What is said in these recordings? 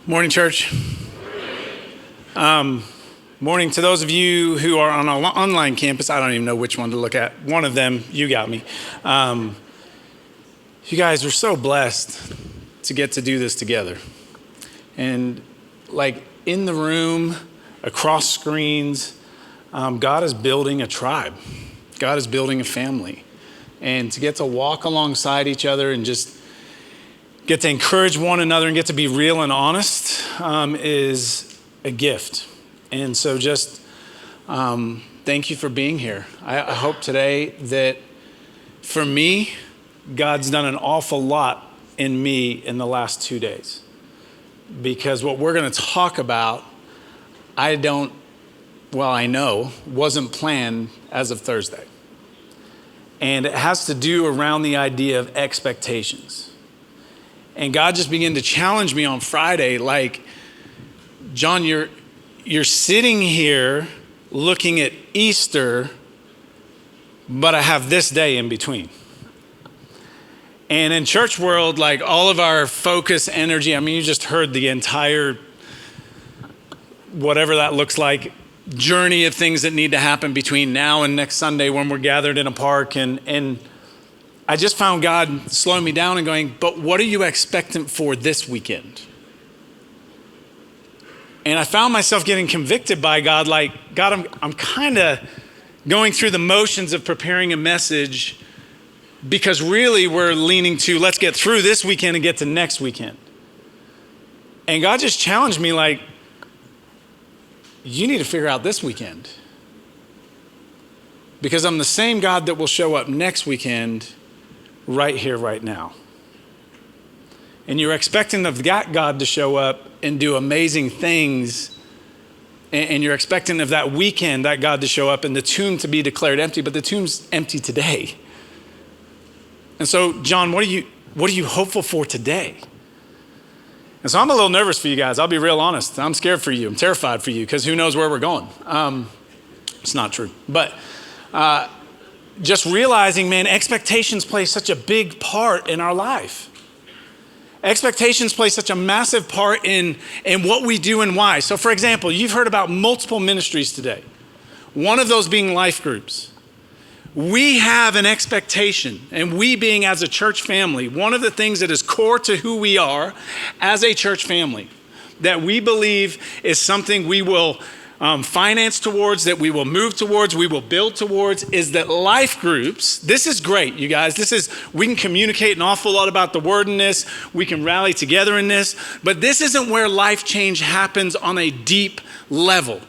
Morning, church. Morning to those of you who are on an online campus. I don't even know which one to look at. One of them, you got me. You guys are so blessed to get to do this together. And like in the room, across screens, God is building a tribe. God is building a family. And to get to walk alongside each other and just get to encourage one another and get to be real and honest is a gift. And so just thank you for being here. I hope today that for me, God's done an awful lot in me in the last 2 days. Because what we're going to talk about, I know, wasn't planned as of Thursday. And it has to do around the idea of expectations. And God just began to challenge me on Friday, like, John, you're sitting here looking at Easter, but I have this day in between. And in church world, like all of our focus, energy, I mean, you just heard the entire, whatever that looks like, journey of things that need to happen between now and next Sunday when we're gathered in a park. And I just found God slowing me down and going, but what are you expectant for this weekend? And I found myself getting convicted by God, like, God, I'm kind of going through the motions of preparing a message because really we're leaning to, let's get through this weekend and get to next weekend. And God just challenged me, like, you need to figure out this weekend. Because I'm the same God that will show up next weekend right here, right now. And you're expecting of that God to show up and do amazing things. And you're expecting of that weekend, that God to show up and the tomb to be declared empty, but the tomb's empty today. And so, John, what are you hopeful for today? And so I'm a little nervous for you guys. I'll be real honest. I'm scared for you. I'm terrified for you because who knows where we're going. It's not true. But just realizing, man, expectations play such a big part in our life. Expectations play such a massive part in what we do and why. So for example, you've heard about multiple ministries today. One of those being life groups. We have an expectation, and we being as a church family, one of the things that is core to who we are as a church family, that we believe is something we will finance towards, that we will move towards, we will build towards, is that life groups, this is great, you guys. We can communicate an awful lot about the word in this. We can rally together in this, but this isn't where life change happens on a deep level.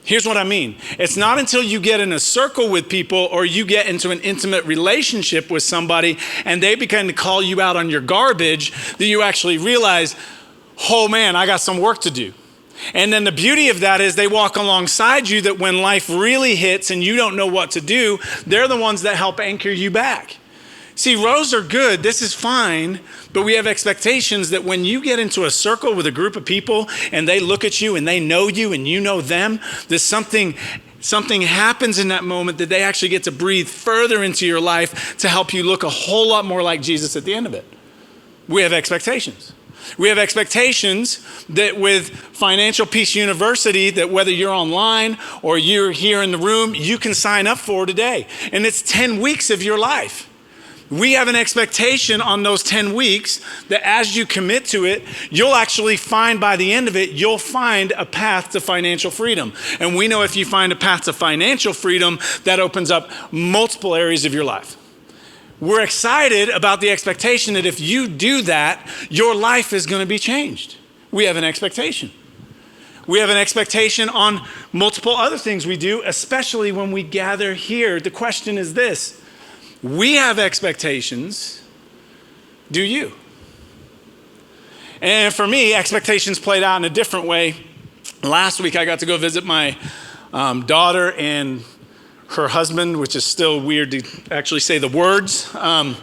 Here's what I mean. It's not until you get in a circle with people or you get into an intimate relationship with somebody and they begin to call you out on your garbage that you actually realize, oh man, I got some work to do. And then the beauty of that is they walk alongside you that when life really hits and you don't know what to do, they're the ones that help anchor you back. See, rows are good, this is fine, but we have expectations that when you get into a circle with a group of people and they look at you and they know you and you know them, that something happens in that moment that they actually get to breathe further into your life to help you look a whole lot more like Jesus at the end of it. We have expectations. We have expectations that with Financial Peace University, that whether you're online or you're here in the room, you can sign up for today. And it's 10 weeks of your life. We have an expectation on those 10 weeks that as you commit to it, you'll actually find by the end of it, you'll find a path to financial freedom. And we know if you find a path to financial freedom, that opens up multiple areas of your life. We're excited about the expectation that if you do that, your life is going to be changed. We have an expectation. We have an expectation on multiple other things we do, especially when we gather here. The question is this. We have expectations. Do you? And for me, expectations played out in a different way. Last week, I got to go visit my daughter and her husband, which is still weird to actually say the words. Where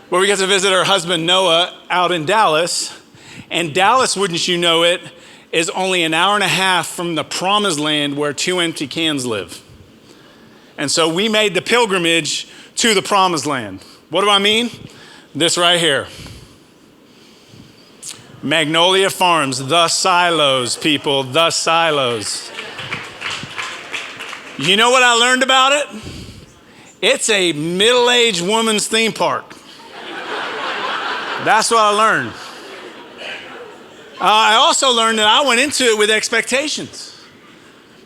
we got to visit her husband, Noah, out in Dallas. And Dallas, wouldn't you know it, is only an hour and a half from the promised land where 2 empty cans live. And so we made the pilgrimage to the promised land. What do I mean? This right here. Magnolia Farms, the silos, people, the silos. You know what I learned about it? It's a middle-aged woman's theme park. That's what I learned. I also learned that I went into it with expectations.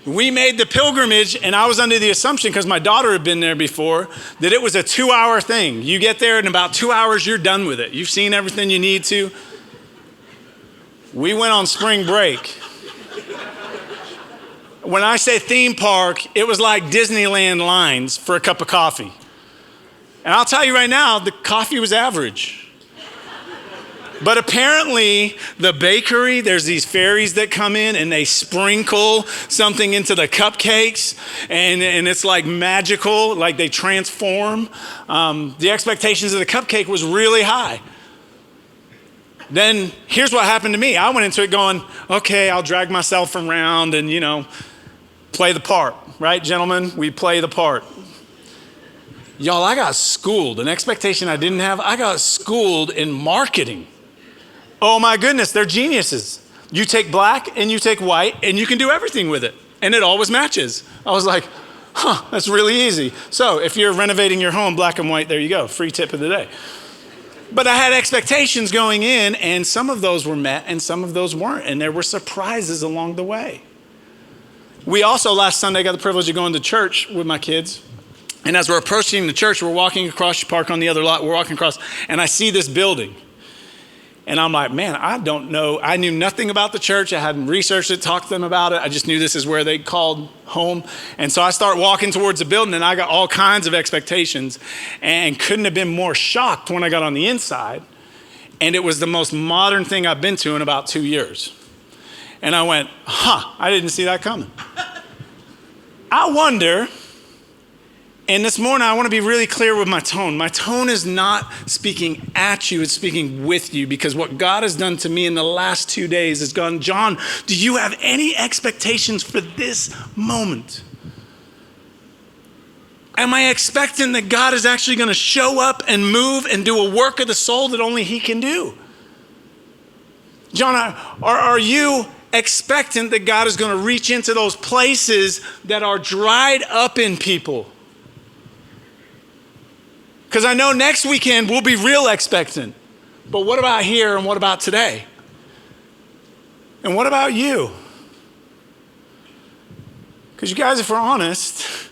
We made the pilgrimage, and I was under the assumption, because my daughter had been there before, that it was a 2-hour thing. You get there, in about 2 hours, you're done with it. You've seen everything you need to. We went on spring break. When I say theme park, it was like Disneyland lines for a cup of coffee. And I'll tell you right now, the coffee was average. But apparently, the bakery, there's these fairies that come in and they sprinkle something into the cupcakes, and it's like magical, like they transform. The expectations of the cupcake was really high. Then here's what happened to me. I went into it going, okay, I'll drag myself around and, play the part, right, gentlemen? We play the part. Y'all, I got schooled, an expectation I didn't have. I got schooled in marketing. Oh my goodness, they're geniuses. You take black and you take white and you can do everything with it. And it always matches. I was like, that's really easy. So if you're renovating your home, black and white, there you go. Free tip of the day. But I had expectations going in, and some of those were met and some of those weren't. And there were surprises along the way. We also, last Sunday, got the privilege of going to church with my kids. And as we're approaching the church, we're walking across, you park on the other lot, we're walking across, and I see this building. And I'm like, man, I don't know. I knew nothing about the church. I hadn't researched it, talked to them about it. I just knew this is where they called home. And so I start walking towards the building, and I got all kinds of expectations and couldn't have been more shocked when I got on the inside. And it was the most modern thing I've been to in about 2 years. And I went, I didn't see that coming. I wonder. And this morning, I want to be really clear with my tone. My tone is not speaking at you, it's speaking with you, because what God has done to me in the last 2 days has gone, John, do you have any expectations for this moment? Am I expecting that God is actually going to show up and move and do a work of the soul that only He can do? John, are you expectant that God is going to reach into those places that are dried up in people? Because I know next weekend we'll be real expectant. But what about here and what about today? And what about you? Because you guys, if we're honest,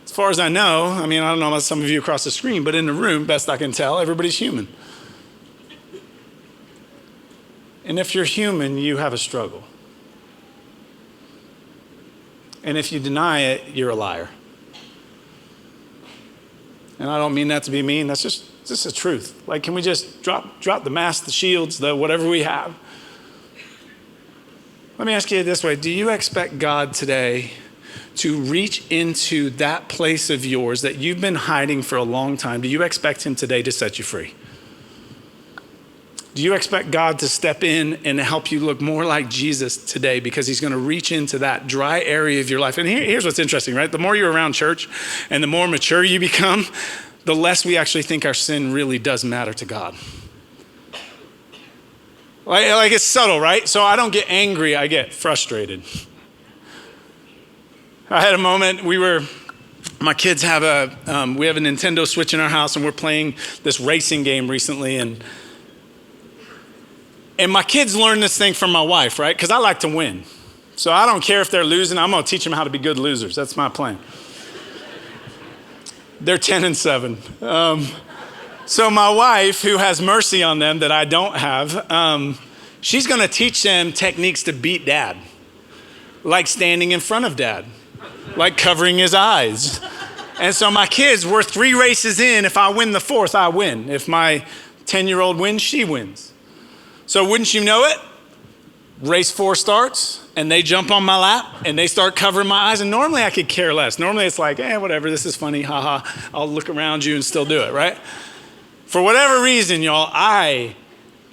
as far as I know, I don't know about some of you across the screen, but in the room, best I can tell, everybody's human. And if you're human, you have a struggle. And if you deny it, you're a liar. And I don't mean that to be mean. That's just the truth. Like, can we just drop the mask, the shields, the whatever we have? Let me ask you this way. Do you expect God today to reach into that place of yours that you've been hiding for a long time? Do you expect Him today to set you free? Do you expect God to step in and help you look more like Jesus today, because He's going to reach into that dry area of your life? And here's what's interesting, right? The more you're around church and the more mature you become, the less we actually think our sin really does matter to God. Like it's subtle, right? So I don't get angry, I get frustrated. I had a moment, my kids have we have a Nintendo Switch in our house, and we're playing this racing game recently, and my kids learned this thing from my wife, right? Because I like to win. So I don't care if they're losing. I'm going to teach them how to be good losers. That's my plan. They're 10 and 7. So my wife, who has mercy on them that I don't have, she's going to teach them techniques to beat Dad. Like standing in front of Dad. Like covering his eyes. And so my kids, we're 3 races in. If I win the 4th, I win. If my 10-year-old wins, she wins. So wouldn't you know it? Race 4 starts, and they jump on my lap, and they start covering my eyes. And normally I could care less. Normally it's like, whatever, this is funny, haha. I'll look around you and still do it, right? For whatever reason, y'all, I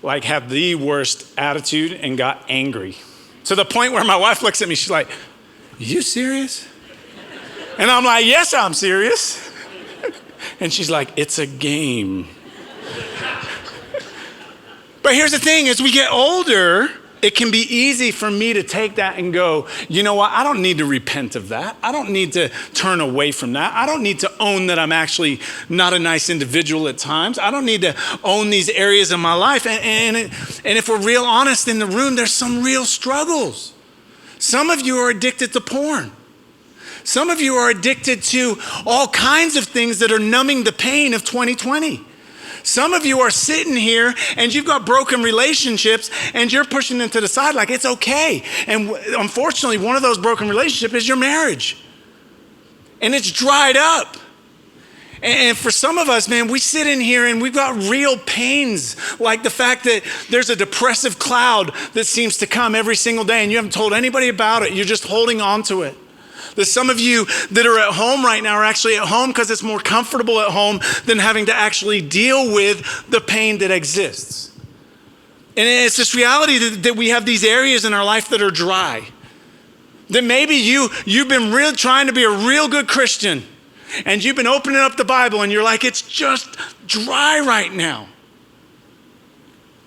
have the worst attitude and got angry. To the point where my wife looks at me, she's like, are you serious? And I'm like, yes, I'm serious. And she's like, it's a game. But here's the thing, as we get older, it can be easy for me to take that and go, you know what, I don't need to repent of that. I don't need to turn away from that. I don't need to own that I'm actually not a nice individual at times. I don't need to own these areas of my life. And if we're real honest in the room, there's some real struggles. Some of you are addicted to porn. Some of you are addicted to all kinds of things that are numbing the pain of 2020. Some of you are sitting here and you've got broken relationships and you're pushing them to the side like it's okay. And unfortunately, one of those broken relationships is your marriage. And it's dried up. And for some of us, man, we sit in here and we've got real pains, like the fact that there's a depressive cloud that seems to come every single day and you haven't told anybody about it. You're just holding on to it. There's some of you that are at home right now are actually at home because it's more comfortable at home than having to actually deal with the pain that exists. And it's this reality that we have these areas in our life that are dry. That maybe you've been really trying to be a real good Christian and you've been opening up the Bible and you're like, it's just dry right now.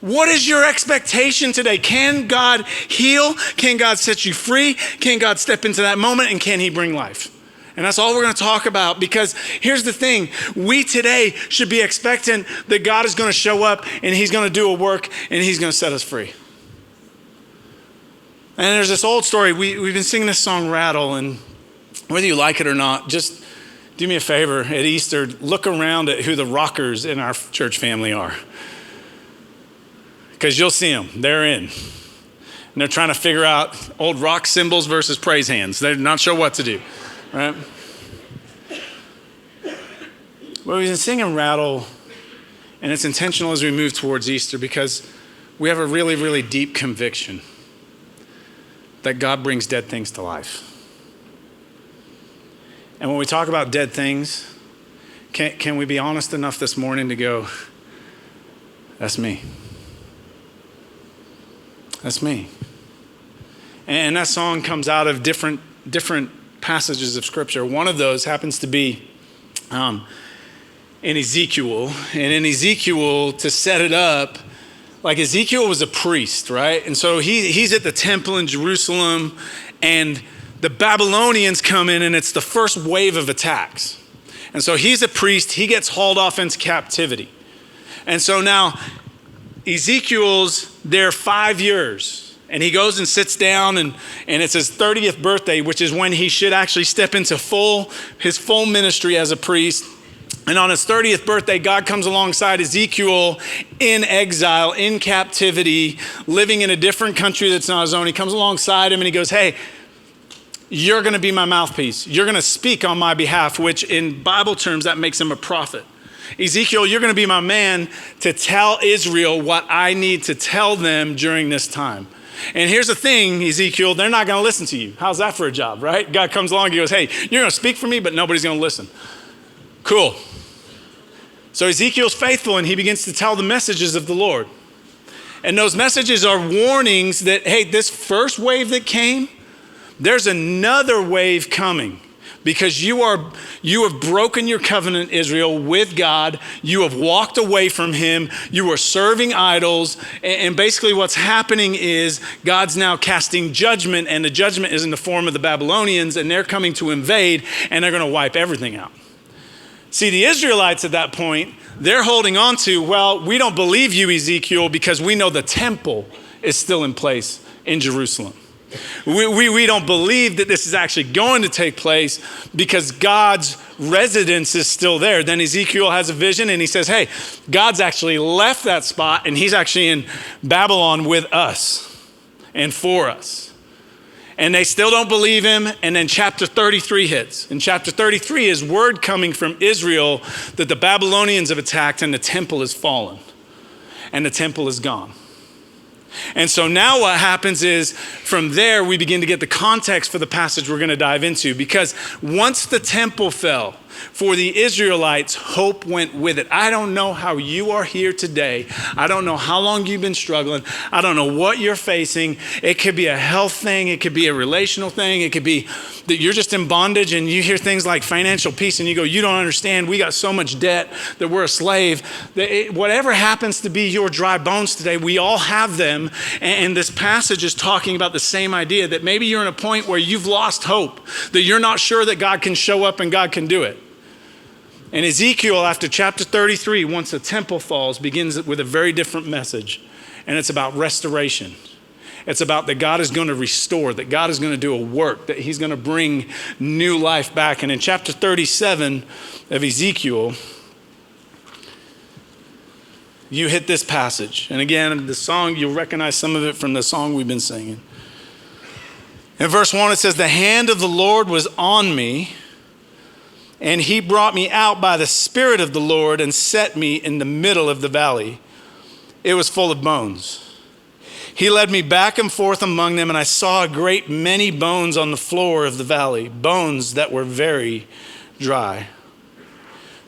What is your expectation today? Can God heal? Can God set you free? Can God step into that moment? And can he bring life? And that's all we're going to talk about, because here's the thing. We today should be expectant that God is going to show up and he's going to do a work and he's going to set us free. And there's this old story. We've been singing this song, Rattle, and whether you like it or not, just do me a favor at Easter, look around at who the rockers in our church family are. Because you'll see them, they're in. And they're trying to figure out old rock cymbals versus praise hands. They're not sure what to do, right? Well, we've been singing Rattle, and it's intentional as we move towards Easter because we have a really, really deep conviction that God brings dead things to life. And when we talk about dead things, can we be honest enough this morning to go, that's me. That's me. And that song comes out of different passages of Scripture. One of those happens to be in Ezekiel. And in Ezekiel, to set it up, like Ezekiel was a priest, right? And so he's at the temple in Jerusalem, and the Babylonians come in, and it's the first wave of attacks. And so he's a priest. He gets hauled off into captivity. And so now Ezekiel's there 5 years, and he goes and sits down, and it's his 30th birthday, which is when he should actually step into his full ministry as a priest. And on his 30th birthday, God comes alongside Ezekiel in exile, in captivity, living in a different country that's not his own. He comes alongside him and he goes, hey, you're going to be my mouthpiece. You're going to speak on my behalf, which in Bible terms, that makes him a prophet. Ezekiel, you're going to be my man to tell Israel what I need to tell them during this time. And here's the thing, Ezekiel, they're not going to listen to you. How's that for a job, right? God comes along and goes, hey, you're going to speak for me, but nobody's going to listen. Cool. So Ezekiel's faithful and he begins to tell the messages of the Lord. And those messages are warnings that, hey, this first wave that came, there's another wave coming. Because you have broken your covenant, Israel, with God. You have walked away from him. You are serving idols. And basically what's happening is God's now casting judgment, and the judgment is in the form of the Babylonians, and they're coming to invade, and they're going to wipe everything out. See, the Israelites at that point, they're holding on to, well, we don't believe you, Ezekiel, because we know the temple is still in place in Jerusalem. We don't believe that this is actually going to take place because God's residence is still there. Then Ezekiel has a vision and he says, hey, God's actually left that spot and he's actually in Babylon with us and for us. And they still don't believe him. And then chapter 33 hits. And chapter 33 is word coming from Israel that the Babylonians have attacked and the temple has fallen and the temple is gone. And so now what happens is from there we begin to get the context for the passage we're going to dive into, because once the temple fell, For the Israelites, hope went with it. I don't know how you are here today. I don't know how long you've been struggling. I don't know what you're facing. It could be a health thing. It could be a relational thing. It could be that you're just in bondage and you hear things like financial peace and you go, you don't understand. We got so much debt that we're a slave. Whatever happens to be your dry bones today, we all have them. And this passage is talking about the same idea, that maybe you're in a point where you've lost hope, that you're not sure that God can show up and God can do it. And Ezekiel, after chapter 33, once the temple falls, begins with a very different message. And it's about restoration. It's about that God is going to restore, that God is going to do a work, that he's going to bring new life back. And in chapter 37 of Ezekiel, you hit this passage. And again, the song, you'll recognize some of it from the song we've been singing. In verse 1, it says, "The hand of the Lord was on me, and he brought me out by the Spirit of the Lord and set me in the middle of the valley. It was full of bones. He led me back and forth among them, and I saw a great many bones on the floor of the valley, bones that were very dry."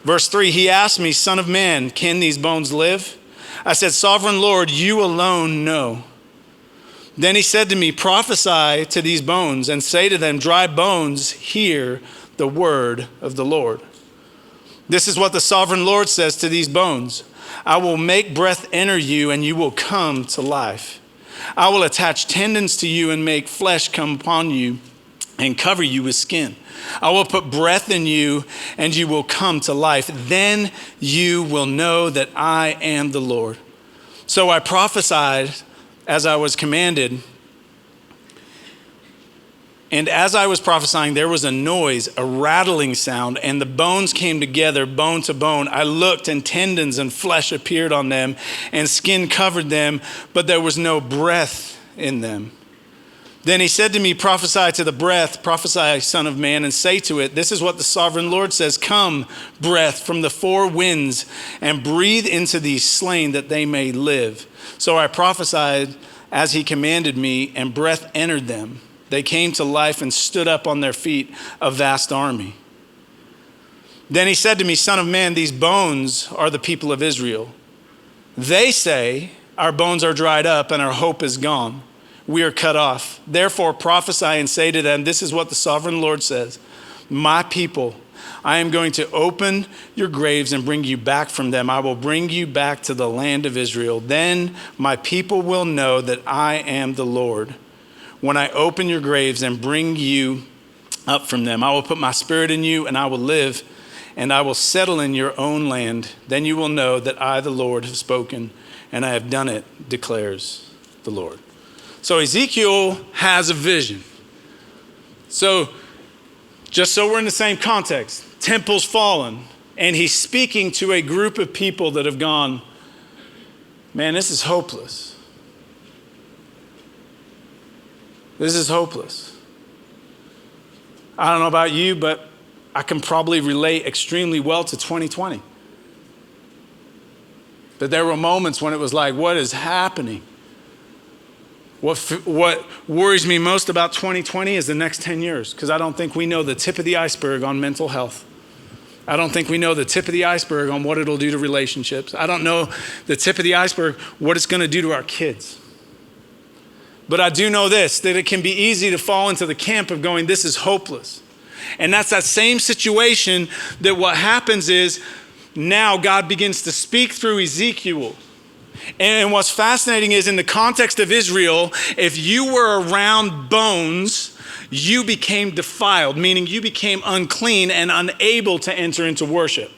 Verse 3, he asked me, "Son of man, can these bones live?" I said, "Sovereign Lord, you alone know." Then he said to me, "Prophesy to these bones and say to them, dry bones, hear the word of the Lord. This is what the sovereign Lord says to these bones. I will make breath enter you, and you will come to life. I will attach tendons to you and make flesh come upon you and cover you with skin. I will put breath in you, and you will come to life. Then you will know that I am the Lord." So I prophesied as I was commanded. And as I was prophesying, there was a noise, a rattling sound, and the bones came together, bone to bone. I looked, and tendons and flesh appeared on them, and skin covered them, but there was no breath in them. Then he said to me, "Prophesy to the breath, prophesy, son of man, and say to it, this is what the sovereign Lord says, come, breath, from the four winds, and breathe into these slain that they may live." So I prophesied as he commanded me, and breath entered them. They came to life and stood up on their feet, a vast army. Then he said to me, "Son of man, these bones are the people of Israel. They say, our bones are dried up and our hope is gone. We are cut off. Therefore prophesy and say to them, this is what the sovereign Lord says. My people, I am going to open your graves and bring you back from them. I will bring you back to the land of Israel. Then my people will know that I am the Lord. When I open your graves and bring you up from them, I will put my spirit in you and I will live, and I will settle in your own land. Then you will know that I, the Lord, have spoken, and I have done it, declares the Lord." So Ezekiel has a vision. So just so we're in the same context, temple's fallen, and he's speaking to a group of people that have gone, man, this is hopeless. This is hopeless. I don't know about you, but I can probably relate extremely well to 2020. But there were moments when it was like, what is happening? What worries me most about 2020 is the next 10 years, because I don't think we know the tip of the iceberg on mental health. I don't think we know the tip of the iceberg on what it'll do to relationships. I don't know the tip of the iceberg, what it's going to do to our kids. But I do know this, that it can be easy to fall into the camp of going, this is hopeless. And that's that same situation that what happens is now God begins to speak through Ezekiel. And what's fascinating is in the context of Israel, if you were around bones, you became defiled, meaning you became unclean and unable to enter into worship.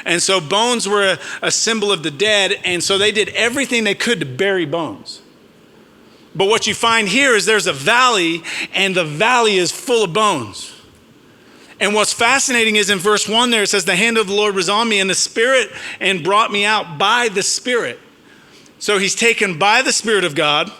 And so bones were a symbol of the dead, and so they did everything they could to bury bones. But what you find here is there's a valley, and the valley is full of bones. And what's fascinating is in verse 1 there, it says, the hand of the Lord was on me in the Spirit and brought me out by the Spirit. So he's taken by the Spirit of God,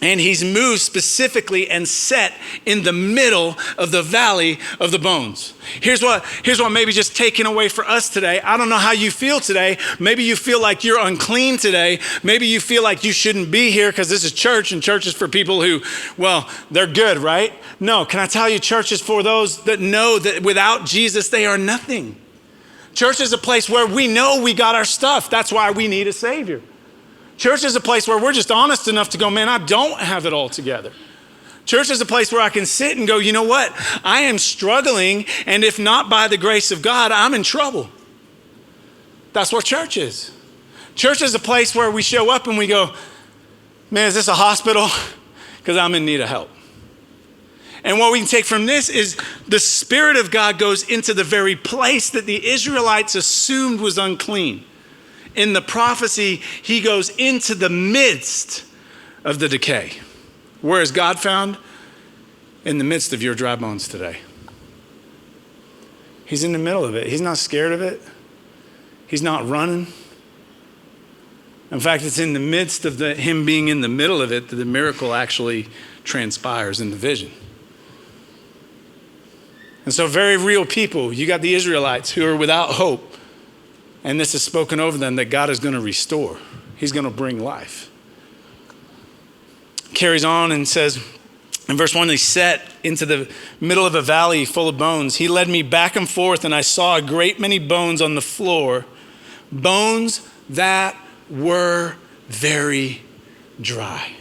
And he's moved specifically and set in the middle of the valley of the bones. Here's what maybe just taken away for us today. I don't know how you feel today. Maybe you feel like you're unclean today. Maybe you feel like you shouldn't be here because this is church, and church is for people who, well, they're good, right? No, can I tell you, church is for those that know that without Jesus, they are nothing. Church is a place where we know we got our stuff. That's why we need a Savior. Church is a place where we're just honest enough to go, man, I don't have it all together. Church is a place where I can sit and go, you know what? I am struggling, and if not by the grace of God, I'm in trouble. That's what church is. Church is a place where we show up and we go, man, is this a hospital? Because I'm in need of help. And what we can take from this is the Spirit of God goes into the very place that the Israelites assumed was unclean. In the prophecy, he goes into the midst of the decay. Where is God found? In the midst of your dry bones today. He's in the middle of it. He's not scared of it. He's not running. In fact, it's in the midst of him being in the middle of it that the miracle actually transpires in the vision. And so very real people, you got the Israelites who are without hope. And this is spoken over them that God is going to restore. He's going to bring life. Carries on and says, in verse 1, he set into the middle of a valley full of bones. He led me back and forth, and I saw a great many bones on the floor, bones that were very dry.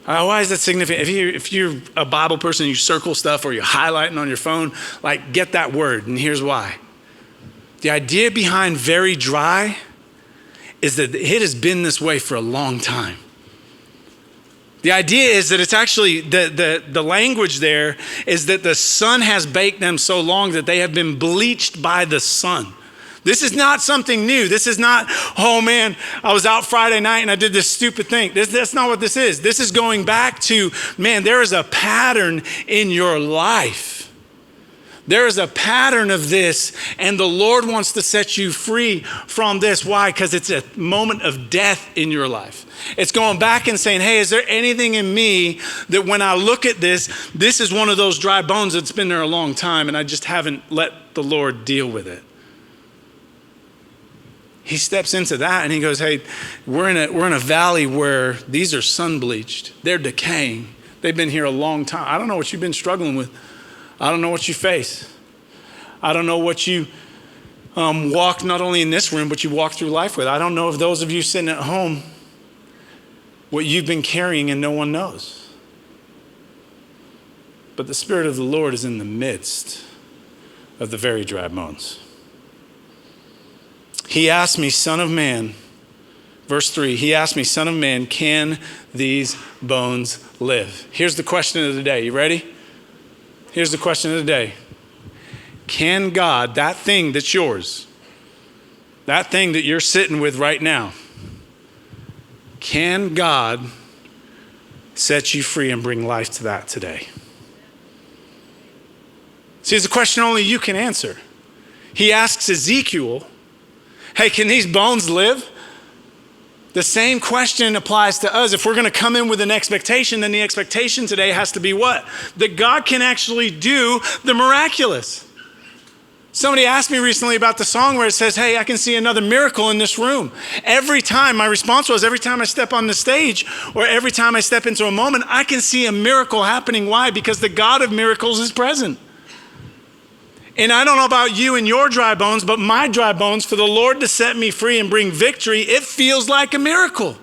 Why is that significant? If you're a Bible person, you circle stuff or you're highlighting on your phone, like get that word, and here's why. The idea behind very dry is that it has been this way for a long time. The idea is that it's actually, the language there is that the sun has baked them so long that they have been bleached by the sun. This is not something new. This is not, oh man, I was out Friday night and I did this stupid thing. That's not what this is. This is going back to, man, there is a pattern in your life. There is a pattern of this, and the Lord wants to set you free from this. Why? Because it's a moment of death in your life. It's going back and saying, hey, is there anything in me that when I look at this is one of those dry bones that's been there a long time, and I just haven't let the Lord deal with it. He steps into that and he goes, hey, we're in a valley where these are sun bleached. They're decaying. They've been here a long time. I don't know what you've been struggling with. I don't know what you face. I don't know what you walk not only in this room, but you walk through life with. I don't know if those of you sitting at home, what you've been carrying and no one knows. But the Spirit of the Lord is in the midst of the very dry bones. He asked me, Son of man, verse 3, he asked me, Son of man, can these bones live? Here's the question of the day. You ready? Here's the question of the day. Can God, that thing that's yours, that thing that you're sitting with right now, can God set you free and bring life to that today? See, it's a question only you can answer. He asks Ezekiel, hey, can these bones live? The same question applies to us. If we're going to come in with an expectation, then the expectation today has to be what? That God can actually do the miraculous. Somebody asked me recently about the song where it says, hey, I can see another miracle in this room. Every time, my response was, every time I step on the stage or every time I step into a moment, I can see a miracle happening. Why? Because the God of miracles is present. And I don't know about you and your dry bones, but my dry bones, for the Lord to set me free and bring victory, it feels like a miracle.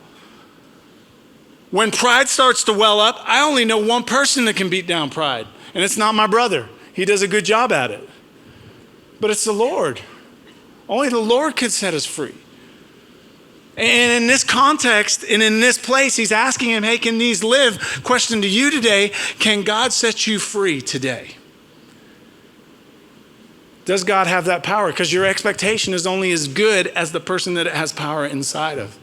When pride starts to well up, I only know one person that can beat down pride, and it's not my brother. He does a good job at it. But it's the Lord. Only the Lord can set us free. And in this context and in this place, he's asking him, hey, can these live? Question to you today, can God set you free today? Does God have that power? Because your expectation is only as good as the person that it has power inside of.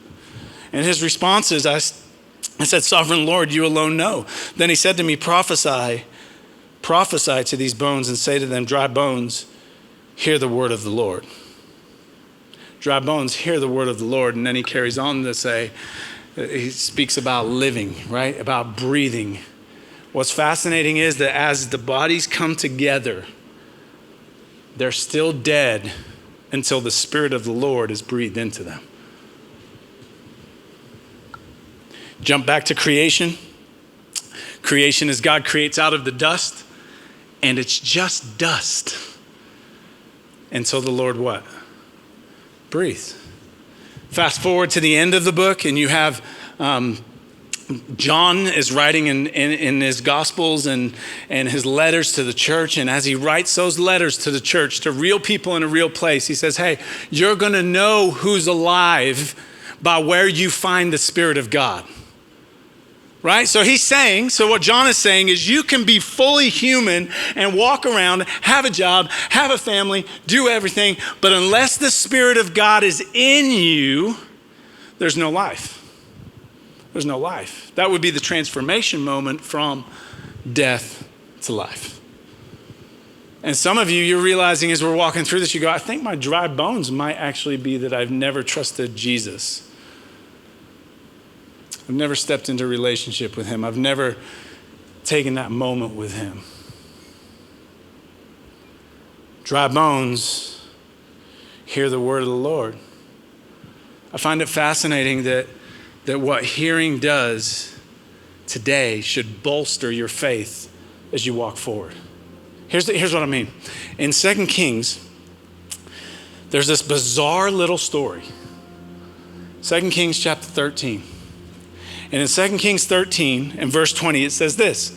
And his response is, I said, Sovereign Lord, you alone know. Then he said to me, prophesy to these bones and say to them, dry bones, hear the word of the Lord. Dry bones, hear the word of the Lord. And then he carries on to say, He speaks about living, right? About breathing. What's fascinating is that as the bodies come together, they're still dead until the Spirit of the Lord is breathed into them. Jump back to creation. Creation is God creates out of the dust, and it's just dust until the Lord what? Breathes. Fast forward to the end of the book, and you have John is writing in his Gospels and his letters to the church. And as he writes those letters to the church, to real people in a real place, he says, hey, you're going to know who's alive by where you find the Spirit of God. Right? So what John is saying is you can be fully human and walk around, have a job, have a family, do everything, but unless the Spirit of God is in you, there's no life. There's no life. That would be the transformation moment from death to life. And some of you, you're realizing as we're walking through this, you go, I think my dry bones might actually be that I've never trusted Jesus. I've never stepped into a relationship with him. I've never taken that moment with him. Dry bones hear the word of the Lord. I find it fascinating that what hearing does today should bolster your faith as you walk forward. Here's what I mean. In 2 Kings, there's this bizarre little story. 2 Kings chapter 13. And in 2 Kings 13 and verse 20, it says this: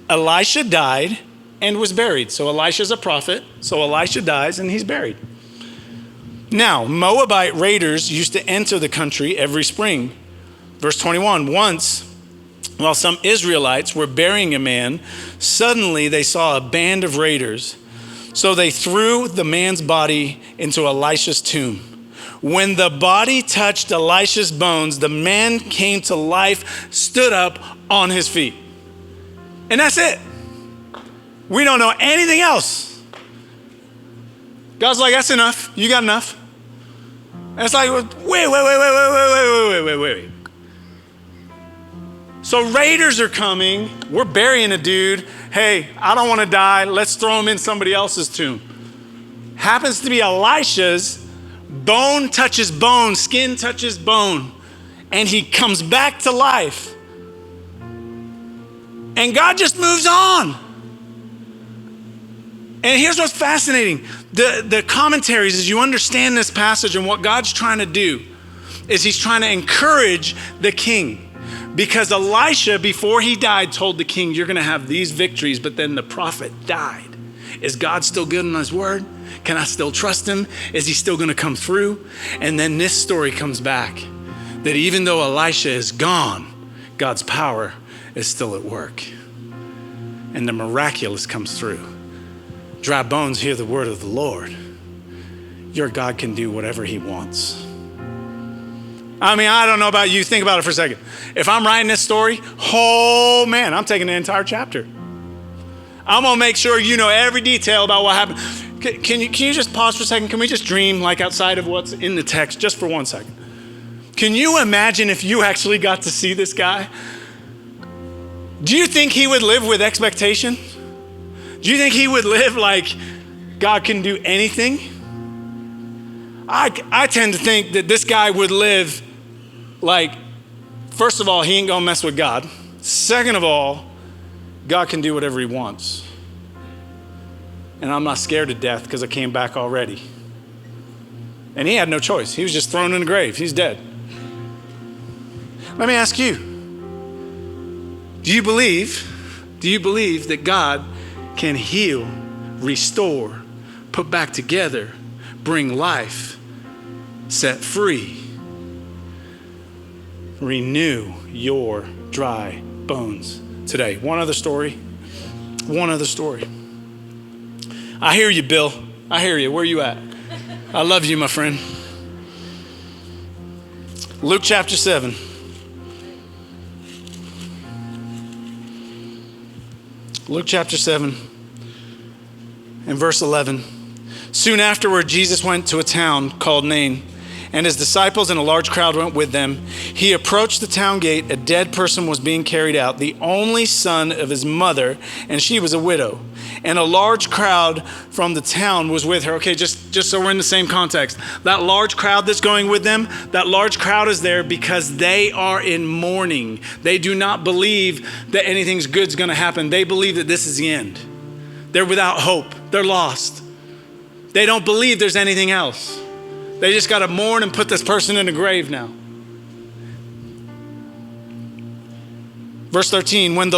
Elisha died and was buried. So Elisha's a prophet. So Elisha dies and he's buried. Now, Moabite raiders used to enter the country every spring. Verse 21, once, while some Israelites were burying a man, suddenly they saw a band of raiders. So they threw the man's body into Elisha's tomb. When the body touched Elisha's bones, the man came to life, stood up on his feet. And that's it. We don't know anything else. God's like, that's enough. You got enough. And it's like, wait. So raiders are coming. We're burying a dude. Hey, I don't want to die. Let's throw him in somebody else's tomb. Happens to be Elisha's. Bone touches bone, skin touches bone, and he comes back to life. And God just moves on. And here's what's fascinating. The commentaries, as you understand this passage and what God's trying to do, is he's trying to encourage the king. Because Elisha, before he died, told the king, you're going to have these victories, but then the prophet died. Is God still good on his word? Can I still trust him? Is he still going to come through? And then this story comes back that even though Elisha is gone, God's power is still at work. And the miraculous comes through. Dry bones hear the word of the Lord. Your God can do whatever he wants. I mean, I don't know about you. Think about it for a second. If I'm writing this story, oh man, I'm taking the entire chapter. I'm going to make sure you know every detail about what happened. Can you just pause for a second? Can we just dream like outside of what's in the text just for 1 second? Can you imagine if you actually got to see this guy? Do you think he would live with expectation? Do you think he would live like God can do anything? I tend to think that this guy would live like, first of all, he ain't gonna mess with God. Second of all, God can do whatever he wants. And I'm not scared to death because I came back already. And he had no choice. He was just thrown in the grave. He's dead. Let me ask you, do you believe that God can heal, restore, put back together, bring life, set free, renew your dry bones today? One other story. I hear you, Bill. I hear you. Where are you at? I love you, my friend. Luke chapter 7. Luke chapter 7 and verse 11. Soon afterward, Jesus went to a town called Nain, and his disciples and a large crowd went with them. He approached the town gate. A dead person was being carried out, the only son of his mother, and she was a widow. And a large crowd from the town was with her. Okay, just so we're in the same context. That large crowd that's going with them, that large crowd is there because they are in mourning. They do not believe that anything's good's going to happen. They believe that this is the end. They're without hope. They're lost. They don't believe there's anything else. They just got to mourn and put this person in a grave now. Verse 13, when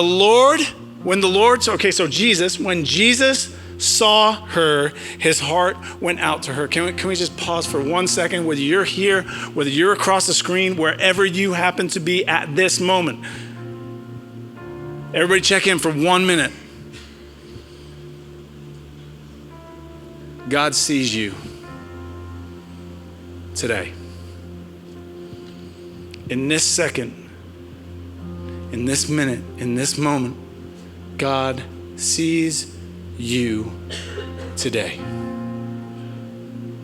Jesus saw her, his heart went out to her. Can we just pause for 1 second? Whether you're here, whether you're across the screen, wherever you happen to be at this moment. Everybody check in for 1 minute. God sees you today. In this second, in this minute, in this moment, God sees you today.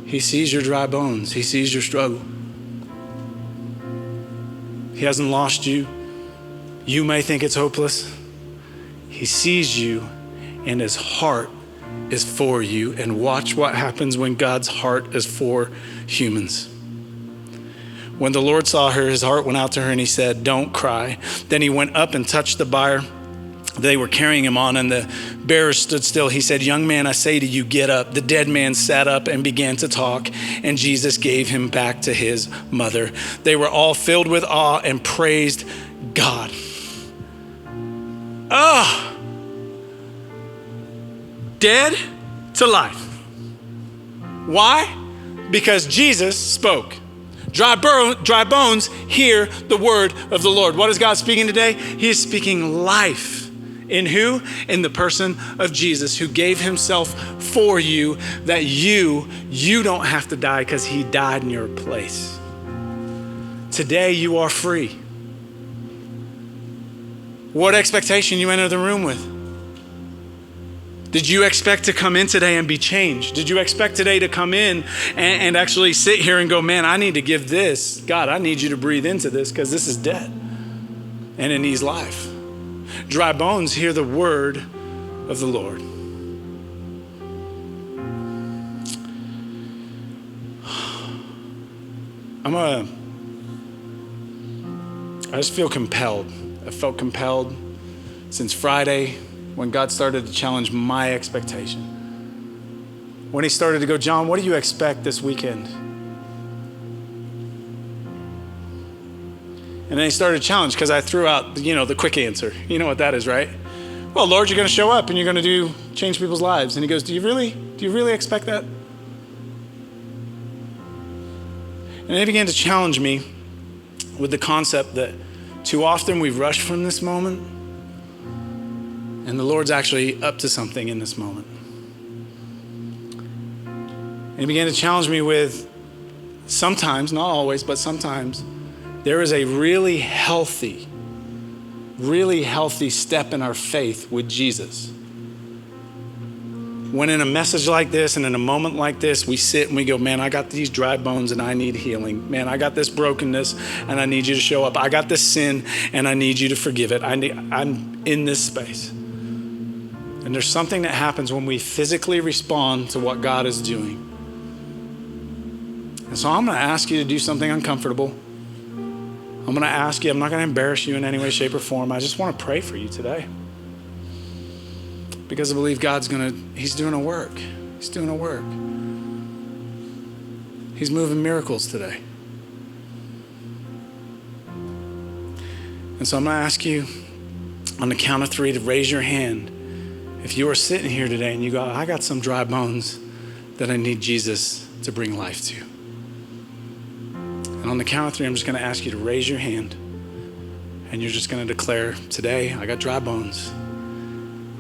He sees your dry bones. He sees your struggle. He hasn't lost you. You may think it's hopeless. He sees you, and his heart is for you. And watch what happens when God's heart is for humans. When the Lord saw her, his heart went out to her, and he said, "Don't cry." Then he went up and touched the bier they were carrying him on, and the bearers stood still. He said, "Young man, I say to you, get up." The dead man sat up and began to talk, and Jesus gave him back to his mother. They were all filled with awe and praised God. Dead to life. Why? Because Jesus spoke. Dry bones hear the word of the Lord. What is God speaking today? He is speaking life. In who? In the person of Jesus, who gave himself for you, that you don't have to die because he died in your place. Today you are free. What expectation you enter the room with? Did you expect to come in today and be changed? Did you expect today to come in and actually sit here and go, man, I need to give this. God, I need you to breathe into this because this is dead and it needs life. Dry bones hear the word of the Lord. I just feel compelled. I felt compelled since Friday, when God started to challenge my expectation. When he started to go, John, what do you expect this weekend? And then he started to challenge because I threw out, the quick answer. You know what that is, right? Well, Lord, you're going to show up and you're going to change people's lives. And he goes, do you really expect that? And he began to challenge me with the concept that too often we rush from this moment, and the Lord's actually up to something in this moment. And he began to challenge me with sometimes, not always, but sometimes, there is a really healthy step in our faith with Jesus. When in a message like this and in a moment like this, we sit and we go, man, I got these dry bones and I need healing. Man, I got this brokenness and I need you to show up. I got this sin and I need you to forgive it. I'm in this space. And there's something that happens when we physically respond to what God is doing. And so I'm going to ask you to do something uncomfortable. I'm going to ask you, I'm not going to embarrass you in any way, shape, or form. I just want to pray for you today. Because I believe he's doing a work. He's doing a work. He's moving miracles today. And so I'm going to ask you on the count of 3 to raise your hand. If you are sitting here today and you go, I got some dry bones that I need Jesus to bring life to. And on the count of 3, I'm just going to ask you to raise your hand. And you're just going to declare, today, I got dry bones.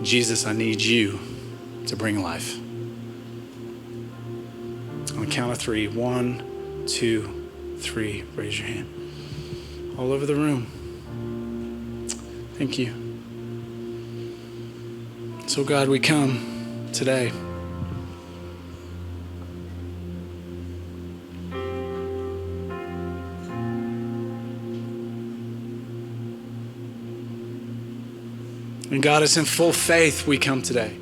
Jesus, I need you to bring life. On the count of 3, 1, 2, 3, raise your hand. All over the room. Thank you. So God, we come today. And God, it's in full faith we come today.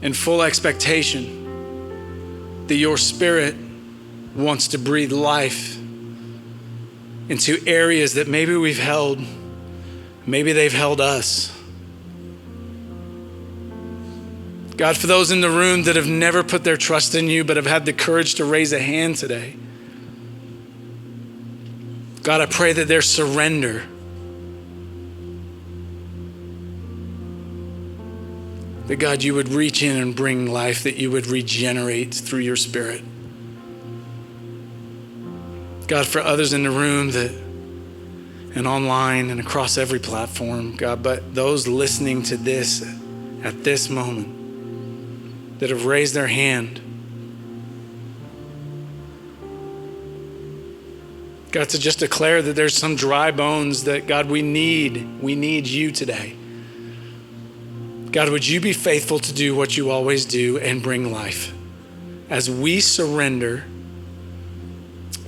In full expectation that your Spirit wants to breathe life into areas that maybe we've held, maybe they've held us. God, for those in the room that have never put their trust in you but have had the courage to raise a hand today, God, I pray that their surrender that God, you would reach in and bring life, that you would regenerate through your Spirit. God, for others in the room that, and online and across every platform, God, but those listening to this at this moment that have raised their hand, God, to just declare that there's some dry bones that, God, we need you today. God, would you be faithful to do what you always do and bring life? As we surrender,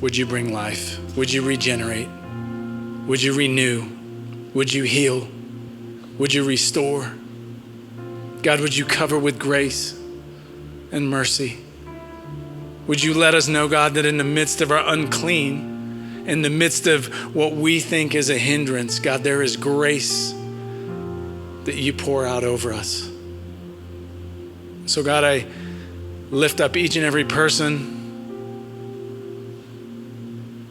would you bring life? Would you regenerate? Would you renew? Would you heal? Would you restore? God, would you cover with grace and mercy? Would you let us know, God, that in the midst of our unclean, in the midst of what we think is a hindrance, God, there is grace that you pour out over us. So God, I lift up each and every person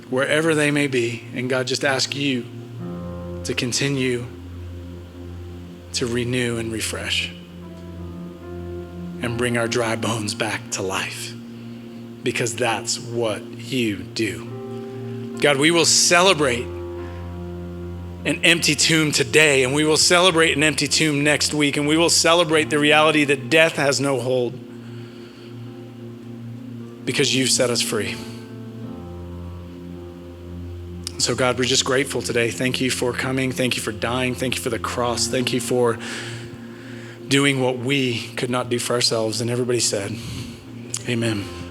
wherever they may be. And God, just ask you to continue to renew and refresh and bring our dry bones back to life, because that's what you do. God, we will celebrate an empty tomb today, and we will celebrate an empty tomb next week, and we will celebrate the reality that death has no hold because you've set us free. So God, we're just grateful today. Thank you for coming. Thank you for dying. Thank you for the cross. Thank you for doing what we could not do for ourselves. And everybody said, amen.